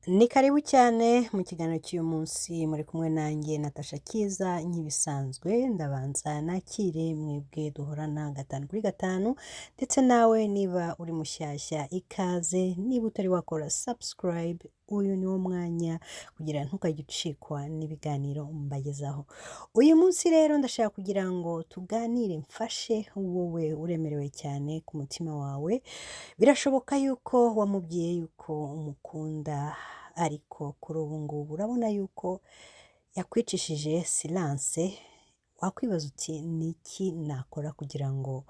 Ni karibu cyane mu kiganiro cy'uyu munsi muri kumwe nanjye Natasha Kiza nk'ibisanzwe ndabanza nakire mwebwe duhorana gatanu kuri gatanu ndetse nawe niba uri mushyashya ikaze niba utari wakora subscribe uyu ni wo mwanya kugira ntukajye ucikwa n'ibiganiro mbagezaho. Uyu munsi rero ndashaka kugira ngo tuganire mfashe wowe uremerewe cyane ku mutima wawe. Birashoboka yuko wamubwiye yuko umukunda ariko kuri ubu ngubu urabona yuko yakwicishije silence. Wakwibaza uti ni iki nakora kugira ngo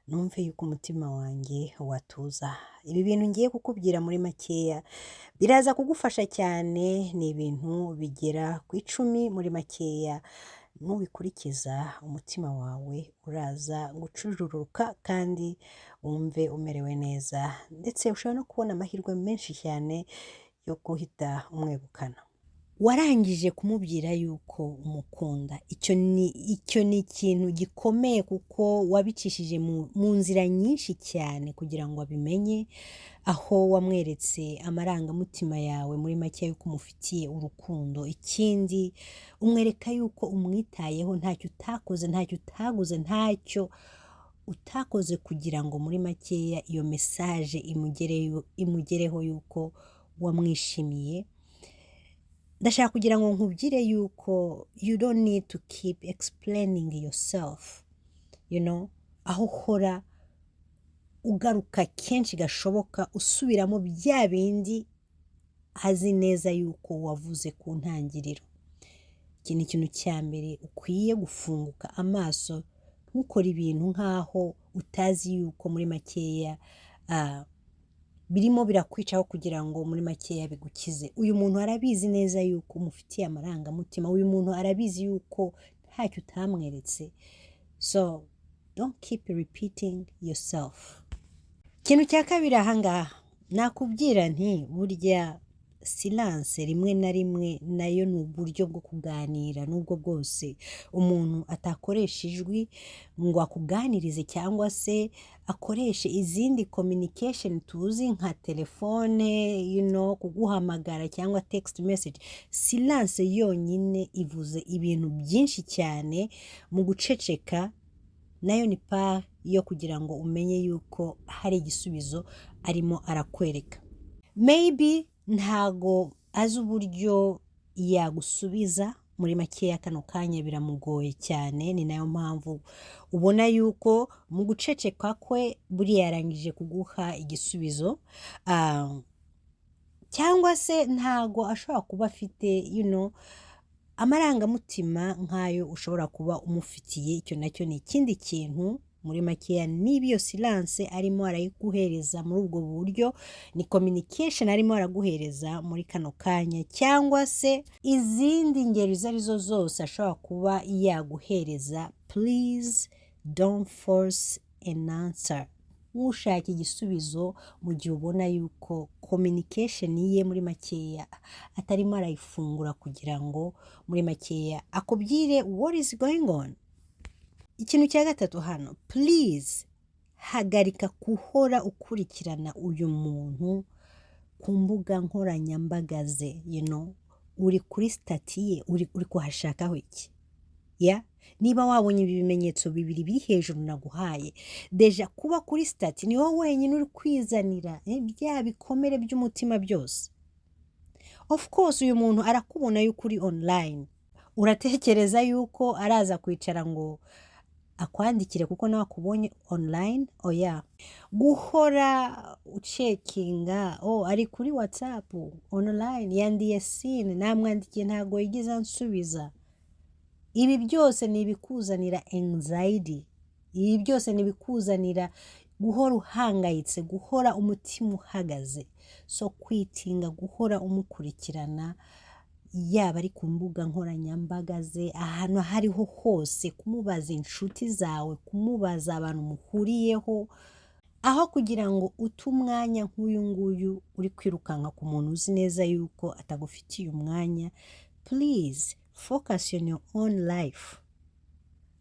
numve yuko umutima wanjye watuza. Ibi bintu ngiye kukubwira muri makeya biraza kugufasha cyane, ni ibintu bigera ku 10 muri makeya. Nubikurikiza umutima wawe uraza gucururuka kandi wumve umerewe neza, ndetse ushobora no kubona amahirwe menshi cyane yo guhita umwegukana. Warangije kumubwira yuko umukunda, icyo ni ikintu gikomeye kuko wabicishije mu nzira nyinshi cyane kugira ngo abimenye, aho wamweretse amarangamutima yawe muri make yuko umufitiye urukundo. Ikindi umwereka yuko umwitayeho, ntacyo utakoze, ntacyo utaguze, ntacyo utakoze kugira ngo muri makeya iyo message imugereho yuko wamwishimiye. Ndashaka kugira ngo nkubwire yuko you don't need to keep explaining yourself, aho uhora ugaruka kenshi gashoboka usubiramo bya bindi azi neza yuko wavuze ku ntangiriro. Iki ni ikintu cya mbere ukwiye gufunguka amaso, ntukore ibintu nkaho utazi yuko muri makeya birimo birakwicaho kugira ngo muri makeya bigukize. Uyu muntu arabizi neza yuko umufitiye amarangamutima, uyu muntu arabizi yuko ntacyo utamweretse. So don't keep repeating yourself. Ikintu cya kabiri ahangaha nakubwira nti burya silence rimwe na rimwe nayo ni uburyo bwo kuganira, nubwo bwose umuntu atakoresha ijwi ngo akuganirize cyangwa se akoreshe izindi communication tuzi nka telefone, kuguhamagara cyangwa text message. Silence yonyine ivuze ibintu byinshi cyane. Mu guceceka nayo ni part yo kugira ngo umenye yuko hari igisubizo arimo arakwereka. Maybe ntago azi uburyo yagusubiza muri makeya, kano kanya biramugoye cyane, ni nayo mpamvu ubona yuko mu guceceka kwe buriya yarangije kuguha igisubizo. Cyangwa se ntago ashobora kuba afite amarangamutima nk'ayo ushobora kuba umufitiye. Icyo nacyo ni ikindi kintu muri makeya. Niba iyo silence arimo arayiguhereza muri ubwo buryo, ni communication arimo araguhereza muri kano kanya, cyangwa se izindi ngero izo arizo zose ashobora kuba yaguhereza. Please don't force an answer. Ushaka igisubizo mu gihe ubona yuko communication ye muri makeya atarimo arayifungura kugira ngo muri makeya akubwire what is going on. Ikintu cya gatatu hano, please hagarika kuhora ukurikirana uyu muntu ku mbuga nkoranyambaga ze. Uri kuri stati ye, uri kuhashakaho iki? Niba wabonye ibi bimenyetso bibiri biri hejuru naguhaye, deja kuba kuri stati ni wowe wenyine uri kwizanira bya bikomere by'umutima byose. Of course uyu muntu arakubona yuko uri online, uratekereza yuko araza kwicara ngo akwandikire kuko nawe akubonye online? Guhora ucekinga, ari kuri WhatsApp online, yandiye scene, namwandikiye ntago yigize ansubiza. Ibi byose ni ibikuzanira anxiety, ibi byose ni ibikuzanira guhora uhangayitse, guhora umutima uhagaze. So kwitinga guhora umukurikirana, yaba ari ku mbuga nkoranyambaga ze, ahantu hariho hose, kumubaza inshuti zawe, kumubaza abantu muhuriyeho, aho kugira ngo ute umwanya nk'uyu nguyu uri kwirukanka ku muntu uzi neza yuko atagufitiye umwanya. Please focus on your own life,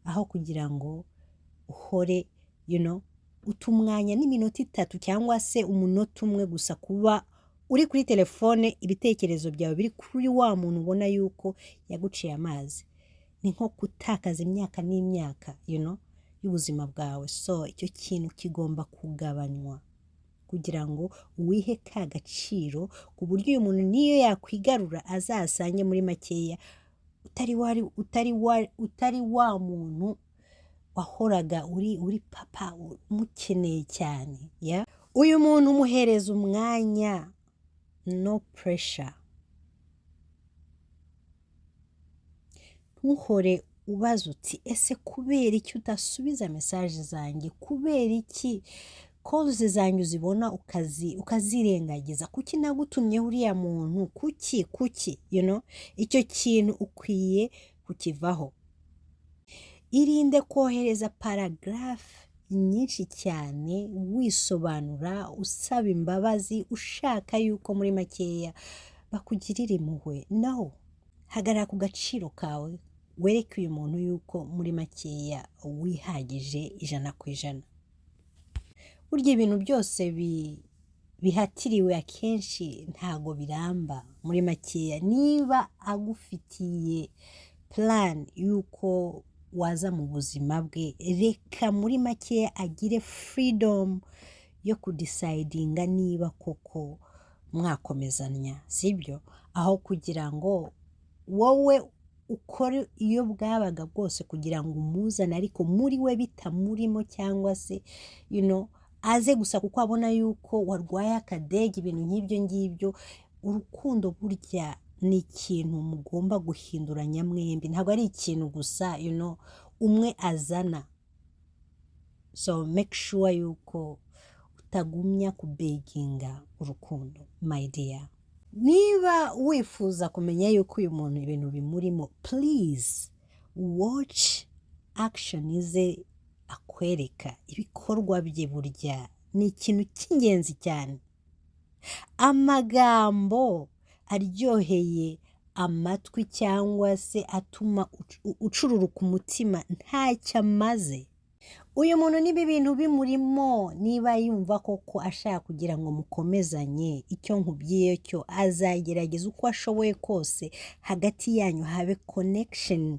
aho kugira ngo uhore uta umwanya n'iminota 3 cyangwa se umunota umwe gusa kuba uri kuri telefone ibitekerezo byawe biri kuri wa muntu ubona yuko yaguciye amazi. Ni nko gutakaza imyaka n'imyaka y'ubuzima bwawe. So icyo kintu kigomba kugabanywa kugira ngo wihe ka gaciro ku buryo uyu muntu niyo yakwigarura azasange muri makeya utari wa muntu wahoraga uri papa umukeneye cyane. Uyu muntu umuhereza umwanya, no pressure. Ntuhore ubaza uti ese kubera iki udasubiza message zanjye, kubera iki calls zanjye uzibona ukazirengagiza, kuki nagutumye uriya muntu, kuki icyo kintu ukwiye kukivaho. Irinde kohereza paragraph nyinshi cyane wisobanura, usaba imbabazi, ushaka yuko muri makeya bakugirira impuhwe. No, hagarara ku gaciro kawe, wereke uyu muntu yuko muri makeya wihagije 100%. Burya ibintu byose bihatiriwe akenshi ntago biramba muri makeya. Niba agufitiye plan yuko waza mu buzima bwe, reka muri makeya agire freedom yo kudecidinga niba koko mwakomezanya, sibyo? Aho kugira ngo wowe ukore iyo bwabaga bwose kugira ngo umuzane ariko muri we bitamurimo, cyangwa se aze gusa kuko abona yuko warwaye akadege, ibintu nk'ibyo ngibyo. Urukundo burya ni ikintu mugomba guhinduranya mwembi, ntabwo ari ikintu gusa umwe azana. So make sure yuko utagumya kubeginga urukundo, my dear. Niba wifuza kumenya yuko uyu muntu ibintu bimurimo, please watch action ze akwereka, ibikorwa bye burya ni ikintu cy'ingenzi cyane. Amagambo aryoheye amatwi cyangwa se atuma ucururuka umutima ntacyo amaze. Uyu muntu niba ibintu bimurimo, niba yumva koko ashaka kugira ngo mukomezanye, icyo nkubwiye cyo azagerageza uko ashoboye kose hagati yanyu habe connection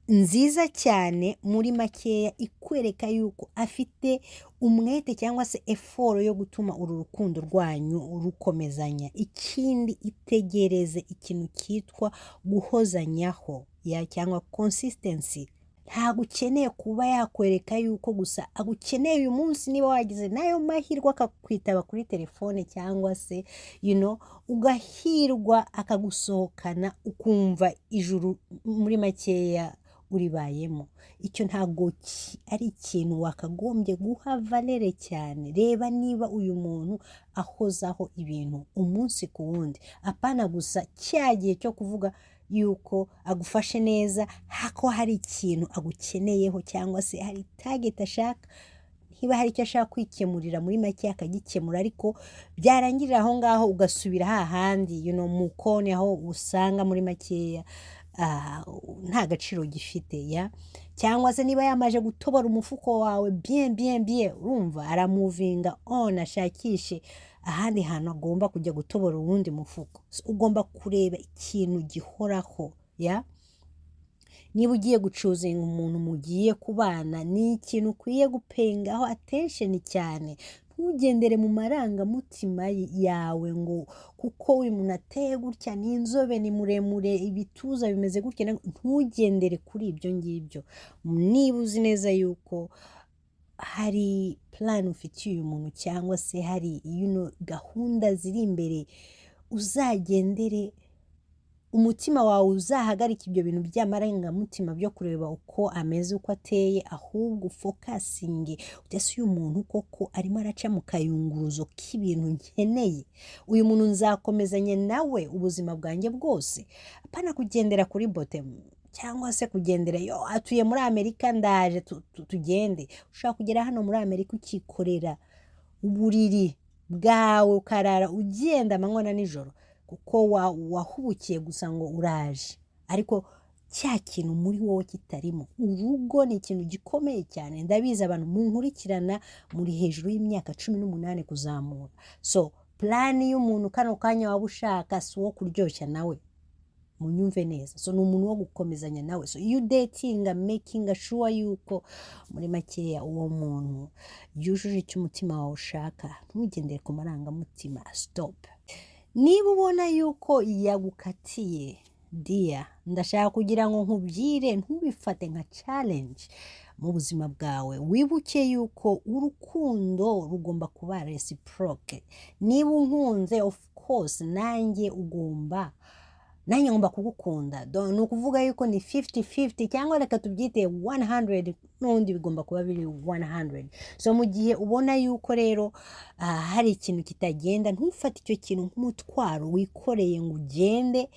nziza cyane muri makeya, ikwereka yuko afite umwete cyangwa se effort yo gutuma uru rukundo rwanyu rukomezanya. Ikindi, itegereze ikintu cyitwa guhozanyaho cyangwa consistency. Ntabwo ukeneye kuba yakwereka yuko gusa agukeneye uyu munsi, niba wagize nayo mahirwe akakwitaba kuri telefone cyangwa se ugahirwa akagusohokana ukumva ijuru muri makeya uribayemo. Icyo ntabwo ari ikintu wakagombye guha valere cyane. Reba niba uyu muntu ahozaho ibintu umunsi ku wundi, apana gusa cyagiye cyo kuvuga yuko agufashe neza, hako hari ikintu agukeneyeho cyangwa se hari target ashaka. Niba hari icyo ashaka kwikemurira muri make akagikemura, ariko byarangirira aho ngaho ugasubira hahandi mu kone aho usanga muri makeya nta gaciro gifite. Cyangwa se niba yamaje gutobora umufuko wawe bien, urumva aramuvinga on ashakishe ahandi hantu agomba kujya gutobora uwundi mufuko. Ugomba kureba ikintu gihoraho. Niba ugiye gucuzinga umuntu mugiye kubana, ni ikintu ukwiye gupengaho attention cyane. Ntugendere mu marangamutima yawe ngo kuko uyu muntu ateye gutya, ni inzobe, ni muremure, ibituza bimeze gutya. Ntugendere kuri ibyo ngibyo. Niba uzi neza yuko hari plan ufitiye uyu muntu cyangwa se hari gahunda ziri imbere, uzagendere umutima wawe, uzahagarika ibyo bintu by'amarangamutima byo kureba uko ameze, uko ateye, ahubwo focusinge utese uyu muntu koko arimo araca mu kayunguruzo k'ibintu nkeneye. Uyu muntu nzakomezanya nawe ubuzima bwanjye bwose, apana kugendera kuri bottom cyangwa se kugendera atuye muri Amerika ndaje tugende. Ushaka kugera hano muri Amerika ukikorera uburiri bwawe ukarara ugenda amanywa na nijoro kuko wahubukiye gusa ngo uraje, ariko cya kintu muri wowe kitarimo. Urugo ni ikintu gikomeye cyane. Ndabizi abantu munkurikirana muri hejuru y'imyaka 18 kuzamura. So plan y'umuntu kano kanya waba ushaka si uwo kuryoshya nawe, munyumve neza. So ni umuntu wo gukomezanya nawe. So you dating making sure yuko muri makeya uwo muntu yujuje icyo umutima wawe ushaka. Ntugendere ku marangamutima, stop. Niba ubona yuko yagukatiye dia, ndashaka kugira ngo nkubwire ntubifate nka challenge mu buzima bwawe. Wibuke yuko urukundo rugomba kuba reciproke. Niba unkunze, of course nanjye ngomba kugukunda. Ni ukuvuga yuko ni 50-50 cyangwa reka tubyite 100, n'undi bigomba kuba biri 100. So mu gihe ubona yuko rero hari ikintu kitagenda, ntufate icyo kintu nk'umutwaro wikoreye ngo ugende,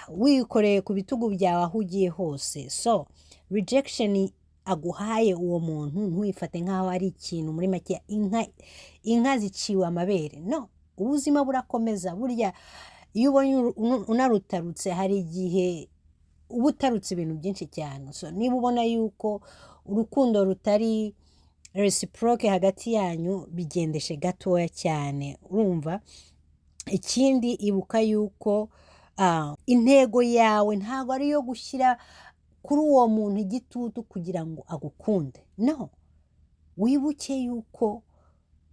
wikoreye ku bitugu byawe aho ugiye hose. So rejection aguhaye uwo muntu ntuifate nk'aho ari ikintu muri make inka ziciwe amabere. No, ubuzima burakomeza. Burya iyo ubonye unarutarutse hari igihe uba utarutse ibintu byinshi cyane. So niba ubona yuko urukundo rutari reciproke hagati yanyu, bigendeshe gatoya cyane. Urumva? Ikindi ibuka yuko intego yawe ntabwo ari yo gushyira kuri uwo muntu igitutu kugira ngo agukunde. No, wibuke yuko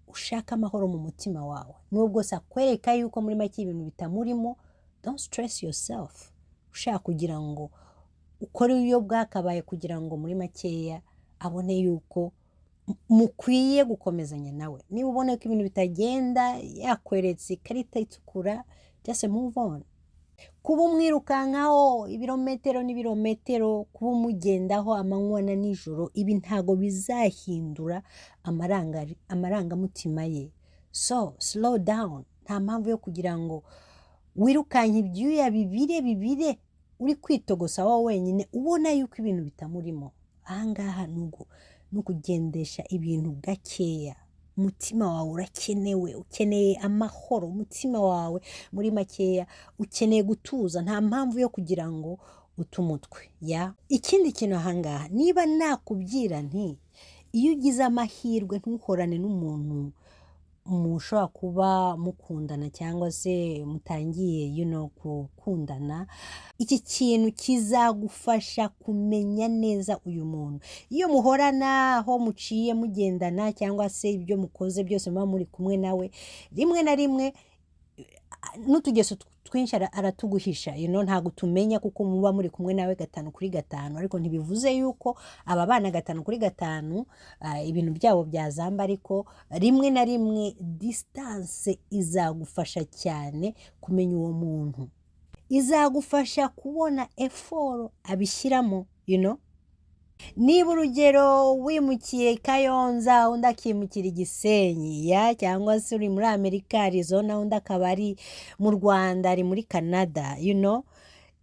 ushaka amahoro mu mutima wawe. Nubwo sakwereka yuko muri make ibintu bitamurimo, don't stress yourself. Ushaka kugira ngo ukore iyo bwakabaye kugira ngo muri makeya abone yuko mukwiye gukomezanya nawe. Niba ubona ko ibintu bitagenda, yakweretse ikarita itukura, just move on. Kuba umwirukankaho ibirometero n'ibirometero, kuba umugendaho amanywa na nijoro, ibi ntago bizahindura amarangamutima ye. So slow down. Nta mpamvu yo kugira ngo wirukanye ibyuya bibire uri kwitogosa wowe wenyine ubona yuko ibintu bitamurimo. Ahangaha nukugendesha ibintu gakeya. Umutima wawe urakenewe, ukeneye amahoro. Umutima wawe muri makeya ukeneye gutuza. Nta mpamvu yo kugira ngo utumutwe. Ikindi kintu ahangaha, niba nakubwira nti iyo ugize amahirwe ntuhorane n'umuntu mushobora kuba mukundana cyangwa se mutangiye gukundana, iki kintu kizagufasha kumenya neza uyu muntu. Iyo muhorana aho muciye mugendana cyangwa se ibyo mukoze byose muba muri kumwe nawe, rimwe na rimwe n'utugeso twinshi aratuguhisha. Ntago tumenya kuko muba muri kumwe nawe 5/5, ariko ntibivuze yuko aba bana 5/5 ibintu byabo byazamba. Ariko rimwe na rimwe distance izagufasha cyane kumenya uwo muntu, izagufasha kubona effort abishyiramo. Niba urugero wimukiye Kayonza, undi akimukira Igisenyi, cyangwa se uri muri Amerika Arizona, undi akaba ari mu Rwanda, ari muri Canada,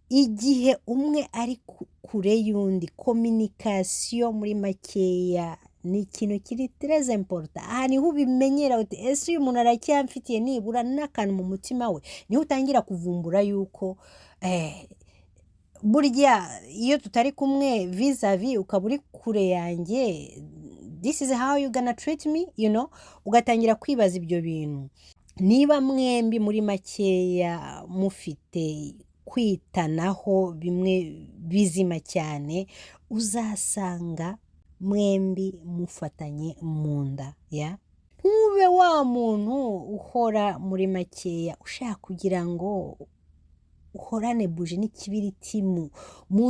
igihe umwe ari kure y'undi, communication muri makeya ni ikintu kiri très important. Aha niho ubimenyera uti ese uyu muntu aracyamfitiye nibura n'akantu mu mutima we. Niho utangira kuvumbura yuko burya iyo tutari kumwe vis-a-vis ukaba uri kure yanjye, this is how you gonna treat me, ugatangira kwibaza ibyo bintu. Niba mwembi muri makeya mufite kwitanaho bimwe bizima cyane, uzasanga mwembi mufatanye mu nda. Ntube wa muntu uhora muri makeya ushaka kugira ngo uhorane buje n'ikibiriti mu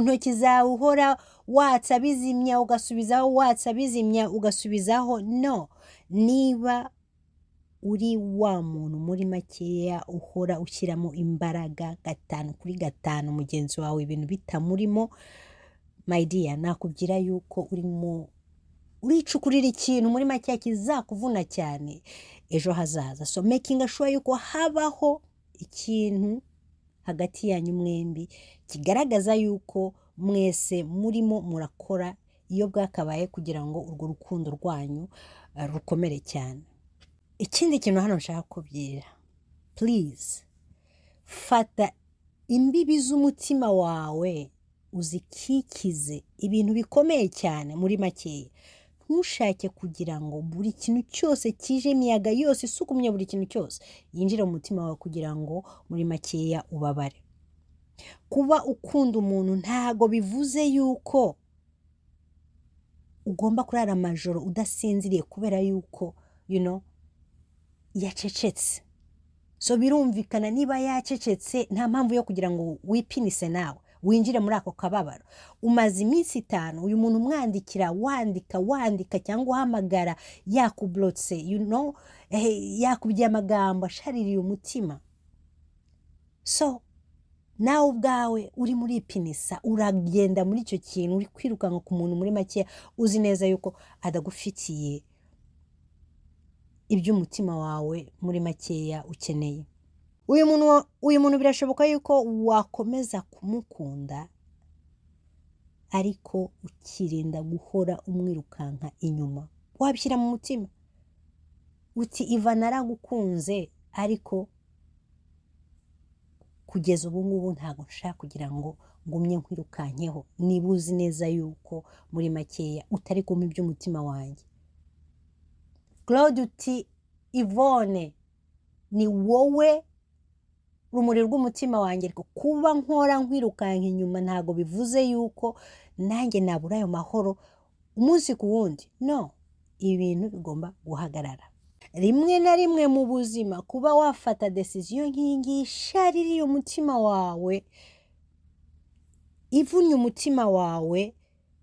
ntoki zawe, uhora watsa bizimya ugasubizaho, watsa bizimya ugasubizaho. No, niba uri wa muntu muri makeya uhora ushyiramo imbaraga 5/5 mugenzi wawe ibintu bitamurimo, my dear, nakubwira yuko uricukurira ikintu muri makeya kizakuvuna cyane ejo hazaza. So making sure yuko habaho ikintu hagati yanyu mwembi kigaragaza yuko mwese murimo murakora iyo bwakabaye kugira ngo urwo rukundo rwanyu rukomere cyane. Ikindi kintu hano nshaka kubwira, please fata imbibi z'umutima wawe uzikikize ibintu bikomeye cyane muri makeya. ntushake kugira ngo buri kintu cyose kije, imiyaga yose isukumye, buri kintu cyose yinjire mu mutima wawe kugira ngo muri makeya ubabare. Kuba ukunda umuntu ntago bivuze yuko ugomba kurara amajoro udasinziriye kubera yuko yacecetse. So birumvikana niba yacecetse nta mpamvu yo kugira ngo wipinise nawe winjire muri ako kababaro. Umaze iminsi 5 uyu muntu umwandikira, wandika cyangwa uhamagara, yakublotse, yakubwiye amagambo ashaririye umutima. So nawe ubwawe uri muri ipinisa, uragenda muri icyo kintu, uri kwirukanka ku muntu muri make uzi neza yuko adagufitiye iby'umutima wawe muri makeya ukeneye. Uyu muntu birashoboka yuko wakomeza kumukunda ariko ukirinda guhora umwirukanka inyuma. Wabishyira mu mutima uti Iva naragukunze ariko kugeza ubu ngubu ntago nshaka kugira ngo ngumye nkwirukankeho, niba uzi neza yuko muri makeya utari kumpa iby'umutima wanjye. Claude uti Yvonne ni wowe rumuri rw'umutima wanjye, ariko kuba nkora nkwirukanka inyuma ntago bivuze yuko nanjye nabura ayo mahoro umunsi ku wundi. No, ibintu bigomba guhagarara. Rimwe na rimwe mu buzima kuba wafata decision nk'ingi ishaririye umutima wawe, ivunnye umutima wawe,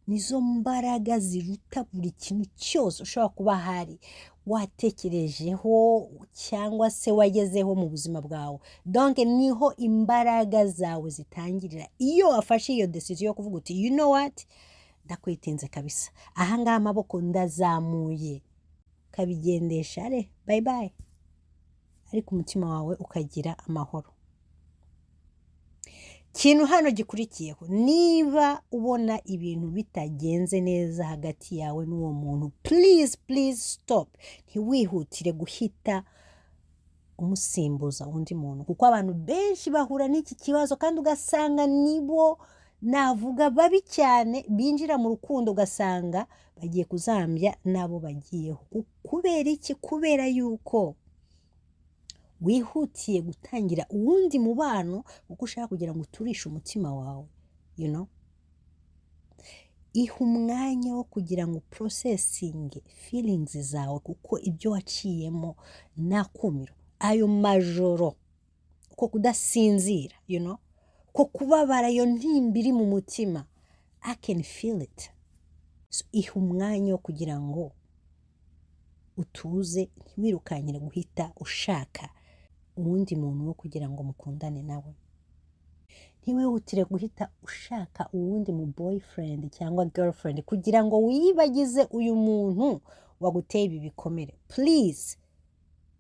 nizo mbaraga ziruta buri kintu cyose ushobora kuba hari watekerejeho cyangwa se wagezeho mu buzima bwawe. Donc niho imbaraga zawe zitangirira iyo wafashe iyo decision yo kuvuga uti what, ndakwitinze kabisa, ahangaha amaboko ndazamuye, kabigendesha bye bye, ariko umutima wawe ukagira amahoro. Kintu hano gikurikiyeho, niba ubona ibintu bitagenze neza hagati yawe n'uwo muntu, please stop. Ntiwihutire guhita umusimbuza undi muntu, kuko abantu benshi bahura n'iki kibazo kandi ugasanga nibo navuga babi cyane, binjira mu rukundo ugasanga bagiye kuzambya nabo bagiyeho. Kubera iki? Kubera yuko wihutiye gutangira uwundi mubano kuko ushaka kugira ngo uturishe umutima wawe. Iha umwanya wo kugira ngo processing feelings zawe, kuko ibyo waciyemo nakumiro, ayo majoro, ko kudasinzira, ko kubabara, iyo ntimba iri mu mutima, I can feel it. So iha umwanya wo kugira ngo utuze, ntiwirukanyire guhita ushaka uwundi muntu wo kugira ngo mukundane nawe. Ntiwihutire guhita ushaka uwundi mu boyfriend cyangwa girlfriend kugira ngo wibagize uyu muntu waguteye ibi bikomere. Please,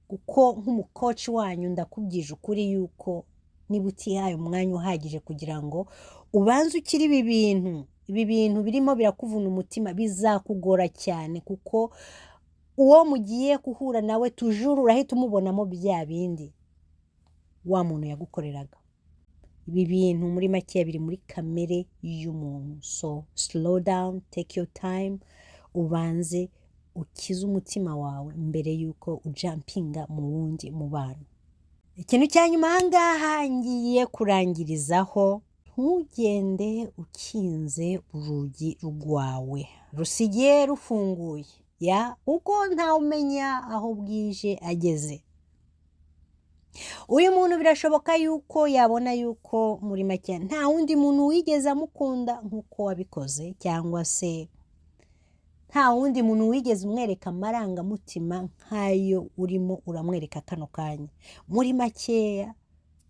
kuko nk'umucoach wanyu ndakubwije ukuri yuko niba utihaye umwanya uhagije kugira ngo ubanze ukiri ibi bintu birimo birakuvuna umutima, bizakugora cyane, kuko uwo mugiye kuhura nawe tujuru urahita umubonamo bya bindi wa muntu yagukoreraga. Ibi bintu muri make biri muri kamere y'umuntu. So slow down, take your time, ubanze ukize umutima wawe mbere yuko ujumpinga mu wundi mubano. Ikintu cya nyuma ahangaha ngiye kurangirizaho, ntugende ukinze urugi rwawe rusigiye rufunguye, uko ntawumenya aho bwije ageze. Uyu muntu birashoboka yuko yabona yuko muri make nta wundi muntu wigeze amukunda nk'uko wabikoze, cyangwa se nta wundi muntu wigeze umwereka amarangamutima nk'ayo urimo uramwereka kano kanya. Muri makeya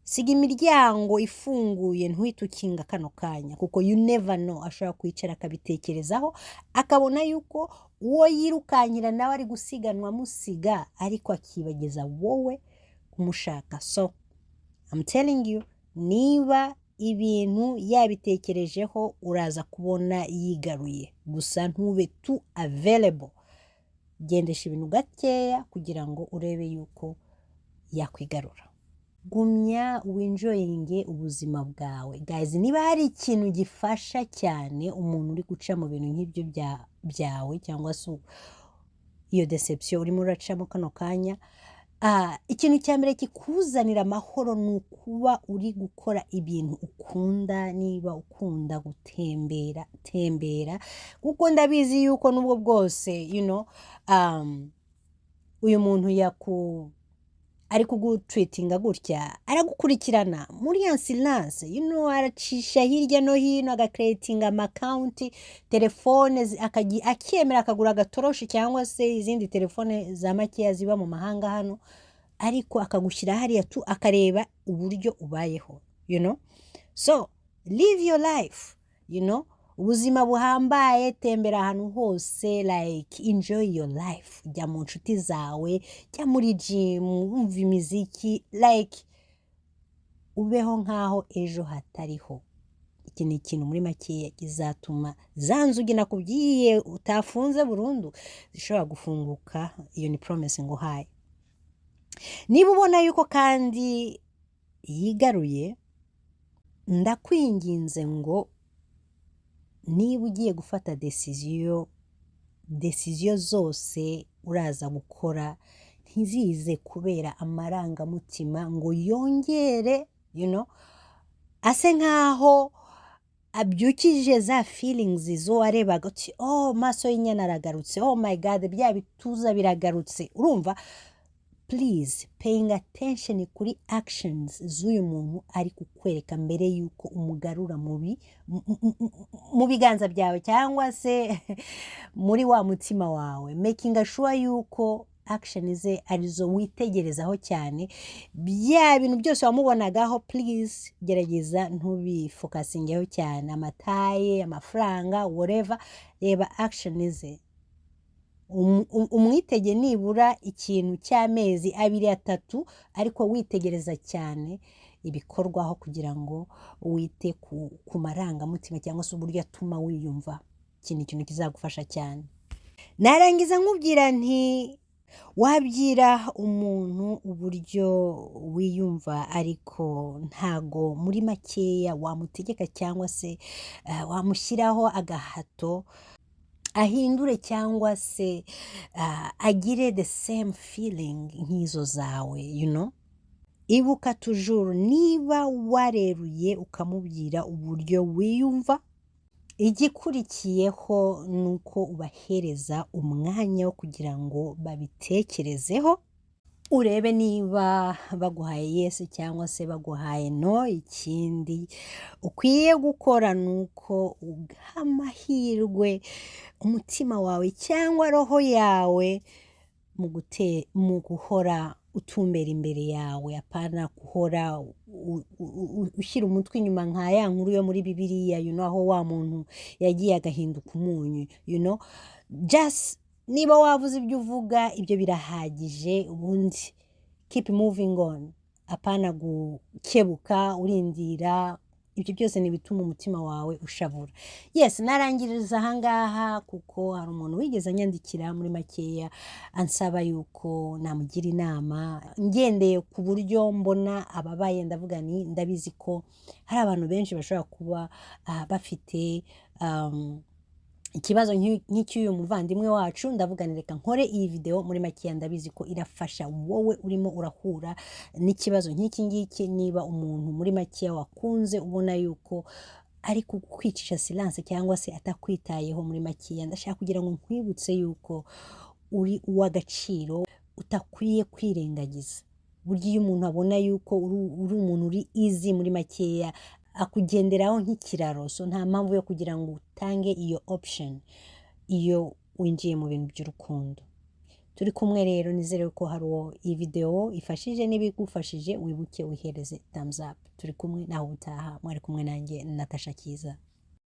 siga imiryango ifunguye, ntuhite ukinga kano kanya, kuko you never know, ashobora kwicara akabitekerezaho akabona yuko uwo yirukanyira nawe ari gusiganwa musiga, ariko akibageza wowe kumushaka. So I'm telling you, niba ibintu yabitekerejeho uraza kubona yigaruye, gusa ntube too available. Gendesha ibintu gakeya kugira ngo urebe yuko yakwigarura. gumya winjoyinge ubuzima bwawe. Guys, niba hari ikintu gifasha cyane umuntu uri guca mu bintu nk'ibyo byawe cyangwa se iyo deception urimo uracamo kano kanya, ikintu cya mbere kikuzanira amahoro ni ukuba uri gukora ibintu ukunda. Niba ukunda gutembera, tembera, kuko ndabizi yuko nubwo bwose uyu muntu ari kugutreatinga gutya, aragukurikirana muri ya silence, aracisha hirya no hino, agacreatinga amakonti, telefone akemera akagura agatoroshi cyangwa se izindi telefone za makeya ziba mu mahanga hano, ariko akagushyira hariya tu akareba uburyo ubayeho. So live your life, ubuzima buhambaye, tembera ahantu hose, like enjoy your life. Jya mu nshuti zawe, jya muri gym, umva imiziki, like ubeho nkaho ejo hatariho. Iki ni ikintu muri makeya kizatuma za nzugi nakubwiye utafunze burundu zishobora gufunguka. Iyo ni promise nguhaye. Niba ubona yuko kandi yigaruye, ndakwinginze ngo niba ugiye gufata decision zose uraza gukora, ntizize kubera amarangamutima ngo yongere ase nkaho abyukije za feelings zo warebaga uti maso y'inyana aragarutse, oh my god, bya bituza biragarutse. Urumva, please paying attention kuri actions z'uyu muntu ari kukwereka mbere yuko umugarura mu biganza byawe cyangwa se muri wa mutima wawe. Making sure yuko action ze arizo witegerezaho cyane. Bya bintu byose wamubonagaho, please gerageza ntubifokasingeho cyane, amataye, amafaranga, whatever. Reba action ze, umwitege nibura ikintu cy'amezi 2-3, ariko witegereza cyane ibikorwaho kugira ngo wite ku marangamutima cyangwa se uburyo atuma wiyumva. Iki ni ikintu kizagufasha cyane. Narangiza nkubwira nti wabwira umuntu uburyo wiyumva, ariko ntago muri makeya wamutegeka cyangwa se wamushyiraho agahato ahindure cyangwa se agire the same feeling nk'izo zawe. Ibuka toujours, niba wareruye ukamubwira uburyo wiyumva, igikurikiyeho nuko ubahereza umwanya wo kugira ngo babitekerezeho, urebe niba baguhaye yes cyangwa se baguhaye no. Ikindi ukwiye gukora nuko ugaha amahirwe umutima wawe cyangwa roho yawe mu guhora utumbera imbere yawe, apana guhora ushyira umutwe inyuma nka ya nkuru yo muri Bibiliya, aho wa muntu yagiye agahinduka umunyu. Just niba wavuze ibyo uvuga, ibyo birahagije, ubundi keep moving on, apana gukebuka urindira. Ibyo byose ni bituma umutima wawe ushabura. Yes, narangiriza ahangaha kuko hari umuntu wigeze anyandikira muri makeya ansaba yuko namugira inama ngendeye ku buryo mbona ababaye. Ndavuga ni ndabizi ko hari abantu benshi bashobora kuba bafite ikibazo nk'icy'uyu muvandimwe wacu. Ndavuga reka nkore iyi video muri makeya, ndabizi ko irafasha wowe urimo urahura n'ikibazo nk'iki ngiki. Niba umuntu muri makeya wakunze ubona yuko ari kukwicisha silence cyangwa se atakwitayeho muri makeya, ndashaka kugira ngo nkwibutse yuko uri uw'agaciro, utakwiye kwirengagiza. Burya iyo umuntu abona yuko uri umuntu uri easy muri makeya, akugenderaho nk'ikiraro, so nta mpamvu yo kugira ngo utange iyo option iyo winjiye mu bintu by'urukundo. Turi kumwe rero, nizere ko hari uwo iyi video ifashije. Nibigufashije wibuke wihereze thumbs up. Turi kumwe naho utaha, mwari kumwe nanjye Natasha Kiza.